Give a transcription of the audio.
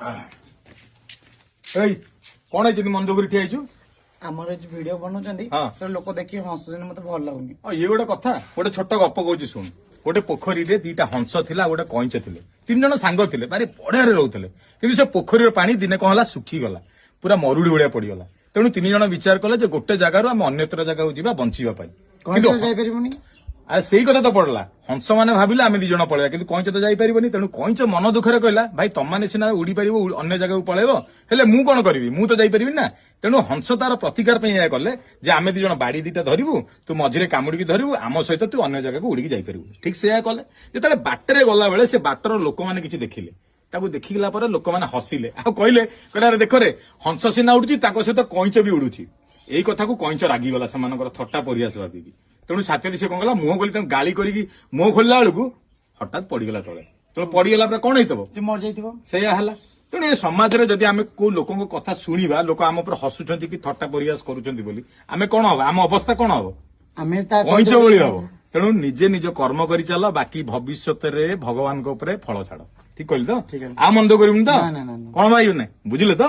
ଏଇ କଣ ହେଇଛି ମନ ଦୁଃଖରେ ଠିଆ ହେଇଛୁ? ଆମର ଭିଡିଓ ବନଉଛନ୍ତି ହଁ। ସେ ଲୋକ ଦେଖିକି ହସୁଛନ୍ତି, ମତେ ଭଲ ଲାଗୁନି। ଇଏ ଗୋଟେ କଥା, ଗୋଟେ ଛୋଟ ଗପ କହୁଛି ଶୁଣ। ଗୋଟେ ପୋଖରୀରେ ଦିଟା ହଂସ ଥିଲା, ଗୋଟେ କଇଁଛ ଥିଲେ। 3 ଜଣ ସାଙ୍ଗ ଥିଲେ, ଭାରି ବଢିଆରେ ରହୁଥିଲେ। କିନ୍ତୁ ସେ ପୋଖରୀର ପାଣି ଦିନେ କଣ ହେଲା, ଶୁଖିଗଲା, ପୁରା ମରୁଡି ଭଳିଆ ପଡିଗଲା। ତେଣୁ 3 ଜଣ ବିଚାର କଲେ ଯେ ଗୋଟେ ଜାଗାରୁ ଆମେ ଅନ୍ୟତ୍ର ଜାଗାକୁ ଯିବା ବଞ୍ଚିବା ପାଇଁ। କଇଁଛ ଯାଇପାରିବନି। ଆଉ ସେଇ କଥା ତ ପଡିଲା। ହଂସ ମାନେ ଭାବିଲେ ଆମେ 2 ଜଣ ପଳେଇବା, କିନ୍ତୁ କଇଁଛ ତ ଯାଇପାରିବନି। ତେଣୁ କଇଁଛ ମନ ଦୁଃଖରେ କହିଲା, ଭାଇ ତମମାନେ ସିନା ଉଡି ପାରିବ, ଅନ୍ୟ ଜାଗାକୁ ପଳେଇବ, ହେଲେ ମୁଁ କଣ କରିବି, ମୁଁ ତ ଯାଇପାରିବିନି ନା। ତେଣୁ ହଂସ ତାର ପ୍ରତିକାର ପାଇଁ ଏହା କଲେ ଯେ ଆମେ 2 ଜଣ ବାଡି 2ଟା ଧରିବୁ, ତୁ ମଝିରେ କାମୁଡିକି ଧରିବୁ, ଆମ ସହିତ ତୁ ଅନ୍ୟ ଜାଗାକୁ ଉଡିକି ଯାଇପାରିବୁ। ଠିକ ସେଇଆ କଲେ। ଯେତେବେଳେ ବାଟରେ ଗଲାବେଳେ ସେ ବାଟର ଲୋକମାନେ କିଛି ଦେଖିଲେ, ତାକୁ ଦେଖିଲା ପରେ ଲୋକମାନେ ହସିଲେ, ଆଉ କହିଲେ ଆରେ ଦେଖରେ ହଂସ ସିନା ଉଡୁଛି, ତାଙ୍କ ସହିତ କଇଁଛ ବି ଉଡୁଛି। ଏଇ କଥାକୁ କଇଁଛ ରାଗିଗଲା, ସେମାନଙ୍କର ଥଟ୍ଟା ପରିହାସ ଭାବିକି। ତେଣୁ ସାଥେ ସେ କଣ କଲା, ମୁହଁ ଖୋଲି ତାଙ୍କୁ ଗାଳି କରିକି ମୁହଁ ଖୋଲିଲା ବେଳକୁ ହଠାତ୍ ପଡିଗଲା ତଳେ। ତେଣୁ ପଡିଗଲା ପରେ କଣ ହେଇଥିବ, ସେ ମରିଯାଇଥିବ। ସେଇଆ ହେଲା। ତେଣୁ ଏ ସମାଜରେ ଯଦି ଆମେ କୋଉ ଲୋକଙ୍କ କଥା ଶୁଣିବା, ଲୋକ ଆମ ଉପରେ ହସୁଛନ୍ତି କି ଥଟ୍ଟା ପରିହାସ କରୁଛନ୍ତି ବୋଲି, ଆମେ କଣ ହବ, ଆମ ଅବସ୍ଥା କଣ ହବ, ଆମେ କଇଁଛ ଭଳି ହବ। ତେଣୁ ନିଜେ ନିଜ କର୍ମ କରି ଚାଲ, ବାକି ଭବିଷ୍ୟତରେ ଭଗବାନଙ୍କ ଉପରେ ଫଳ ଛାଡ। ଠିକ କହିଲି ତ? ଆଉ ମନ ଦୁଃଖ କରିବୁନି ତ? ନା। କଣ ଭାଇ ବୁଝିଲେ ତ?